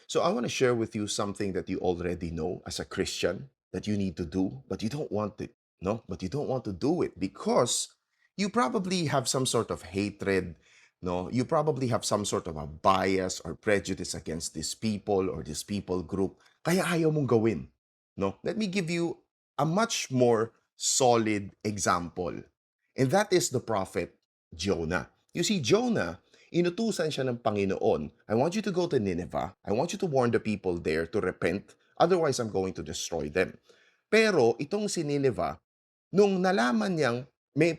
So I want to share with you something that you already know as a Christian that you need to do, but you don't want it. No, but you don't want to do it because you probably have some sort of hatred. No, you probably have some sort of a bias or prejudice against this people or this people group. Kaya ayaw mong gawin. No, let me give you a much more solid example. And that is the prophet Jonah. You see, Jonah, inutusan siya ng Panginoon, I want you to go to Nineveh. I want you to warn the people there to repent. Otherwise, I'm going to destroy them. Pero itong si Nineveh, nung nalaman niyang may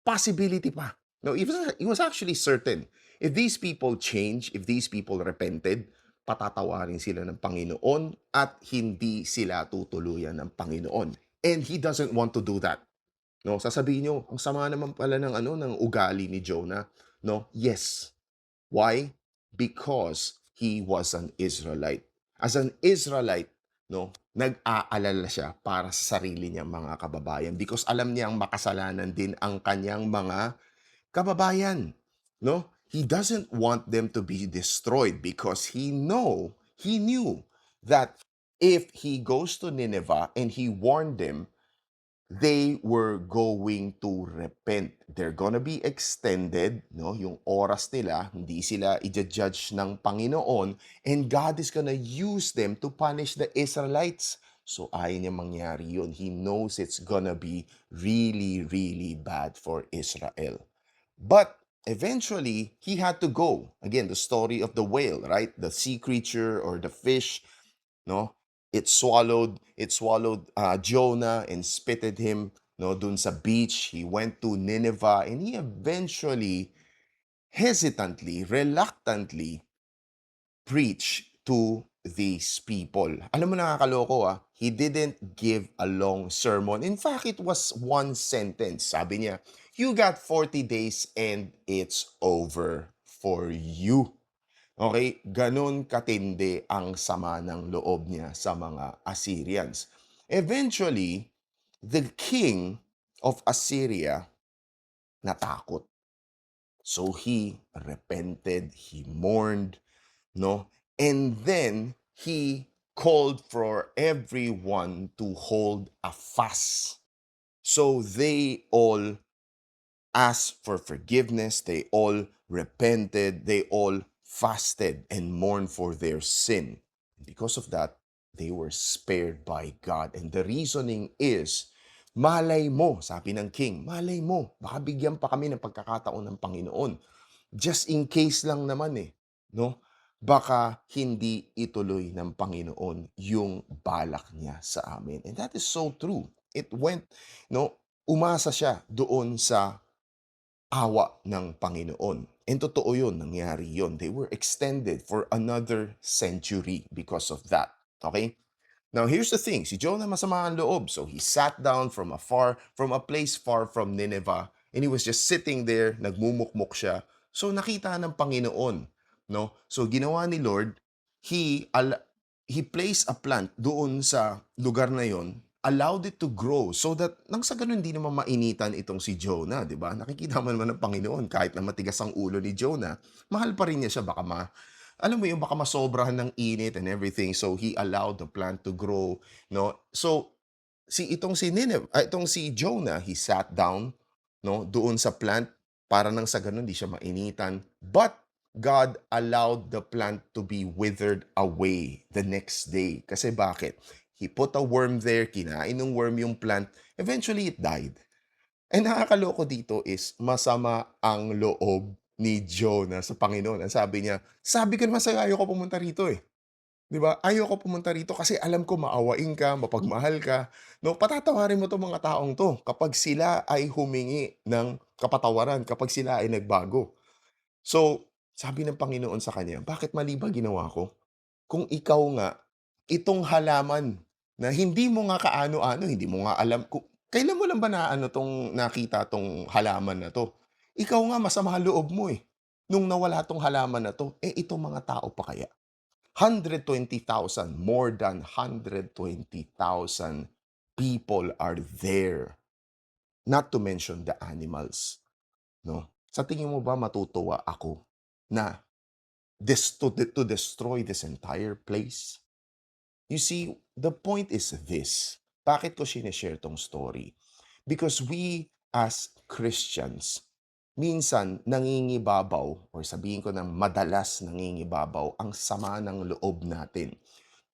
possibility pa. No, he was actually certain. If these people change, if these people repented, patatawarin sila ng Panginoon at hindi sila tutuluyan ng Panginoon. And he doesn't want to do that. No, sasabihin niyo, ang sama naman pala ng ng ugali ni Jonah. No, yes. Why? Because he was an Israelite. As an Israelite, no, nag-aalala siya para sa sarili niyang mga kababayan because alam niyang makasalanan din ang kanyang mga kababayan. No? He doesn't want them to be destroyed because he knew that if he goes to Nineveh and he warned them, they were going to repent. They're gonna be extended, no? Yung oras nila, hindi sila i-judge ng Panginoon, and God is gonna use them to punish the Israelites. So ayaw niya mangyari yun. He knows it's gonna be really, really bad for Israel. But eventually, he had to go. Again, the story of the whale, right? The sea creature or the fish, no? It swallowed Jonah and spitted him, no, dun sa beach. He went to Nineveh and he eventually, hesitantly, reluctantly preached to these people. Alam mo nakakaloko he didn't give a long sermon. In fact, it was one sentence. Sabi niya, you got 40 days and it's over for you. Okay, ganun katindi ang sama ng loob niya sa mga Assyrians. Eventually, the king of Assyria natakot. So he repented, he mourned, no? And then he called for everyone to hold a fast. So they all asked for forgiveness, they all repented, they all fasted and mourned for their sin. Because of that, they were spared by God. And the reasoning is, malay mo, sabi ng king, malay mo, baka bigyan pa kami ng pagkakataon ng Panginoon. Just in case lang naman no? Baka hindi ituloy ng Panginoon yung balak niya sa amin. And that is so true. It went, no, umasa siya doon sa awa ng Panginoon. And totoo yun, nangyari yun. They were extended for another century because of that. Okay? Now, here's the thing. Si Jonah masama ang loob. So, he sat down from a place far from Nineveh, and he was just sitting there, nagmumukmuk siya. So, nakita ng Panginoon, no? So, ginawa ni Lord, he, al- he placed a plant doon sa lugar na yon, allowed it to grow so that nang sa ganun hindi naman mainitan itong si Jonah, di ba? Nakikita mo naman ng Panginoon kahit na matigas ang ulo ni Jonah, mahal pa rin niya siya baka alam mo yung baka masobrahan ng init and everything. So he allowed the plant to grow, no? So itong si Jonah, he sat down, no, doon sa plant para nang sa ganun di siya mainitan. But God allowed the plant to be withered away the next day. Kasi bakit? He put a worm there, kinain ng worm yung plant, eventually it died. And nakakaloko dito is masama ang loob ni Jonah sa Panginoon. Ang sabi niya, "Sabi ko naman sa'yo ayoko pumunta rito, eh." 'Di ba? "Ayoko pumunta rito kasi alam ko maawain ka, mapagmahal ka, 'no? Patatawarin mo 'tong mga taong 'to kapag sila ay humingi ng kapatawaran, kapag sila ay nagbago." So, sabi ng Panginoon sa kanya, "Bakit mali ba ginawa ko? Kung ikaw nga, itong halaman na hindi mo nga kaano-ano, hindi mo nga alam kung kailan mo lang ba nakita 'tong halaman na 'to? Ikaw nga masama loob mo, eh, nung nawala 'tong halaman na 'to, eh, itong mga tao pa kaya?" 120,000, more than 120,000 people are there, not to mention the animals, 'no? Sa tingin mo ba matutuwa ako na to destroy this entire place? You see, the point is this. Bakit ko sinishare tong story? Because we as Christians, minsan nangingibabaw or sabihin ko ng madalas nangingibabaw ang sama ng loob natin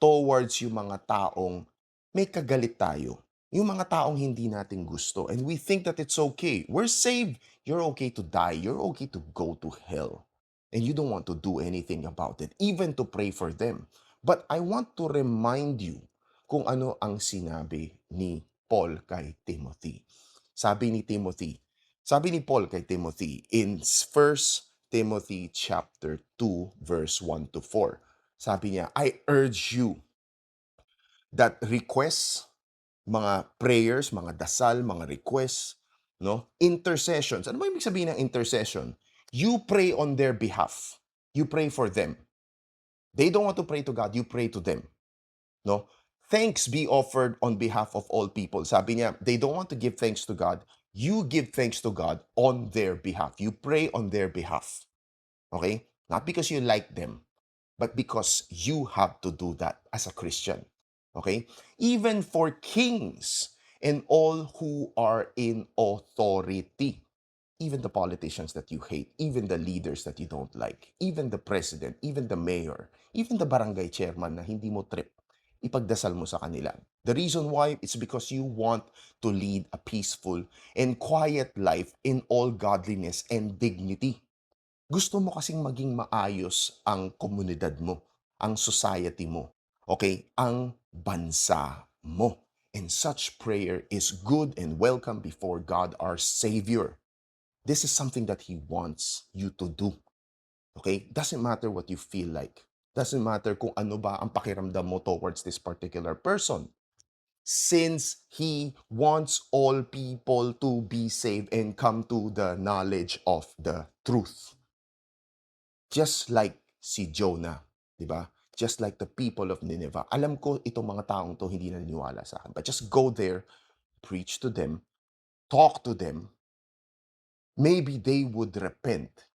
towards yung mga taong may kagalit tayo. Yung mga taong hindi natin gusto. And we think that it's okay. We're saved. You're okay to die. You're okay to go to hell. And you don't want to do anything about it, even to pray for them. But I want to remind you kung ano ang sinabi ni Paul kay Timothy. Sabi ni Timothy, sabi ni Paul kay Timothy in First Timothy chapter 2 verse 1 to 4. Sabi niya, I urge you that requests, mga prayers, mga dasal, mga requests, no? Intercessions. Ano ba ibig sabihin ng intercession? You pray on their behalf. You pray for them. They don't want to pray to God, you pray to them, no? Thanks be offered on behalf of all people. Sabi niya, they don't want to give thanks to God. You give thanks to God on their behalf. You pray on their behalf. Okay? Not because you like them, but because you have to do that as a Christian. Okay? Even for kings and all who are in authority, even the politicians that you hate, even the leaders that you don't like, even the president, even the mayor, even the barangay chairman na hindi mo trip, ipagdasal mo sa kanila. The reason why is because you want to lead a peaceful and quiet life in all godliness and dignity. Gusto mo kasing maging maayos ang komunidad mo, ang society mo, okay? Ang bansa mo. And such prayer is good and welcome before God our Savior. This is something that He wants you to do. Okay? Doesn't matter what you feel like. Doesn't matter kung ano ba ang pakiramdam mo towards this particular person. Since He wants all people to be saved and come to the knowledge of the truth. Just like si Jonah, di ba? Just like the people of Nineveh. Alam ko itong mga taong to hindi naniniwala sa akin. But just go there, preach to them, talk to them. Maybe they would repent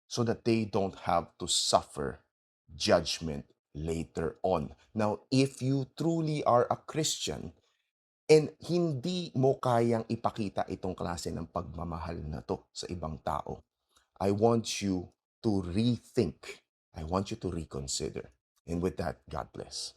so that they don't have to suffer judgment later on. Now, if you truly are a Christian and hindi mo kayang ipakita itong klase ng pagmamahal na to sa ibang tao, I want you to rethink. I want you to reconsider. And with that, God bless.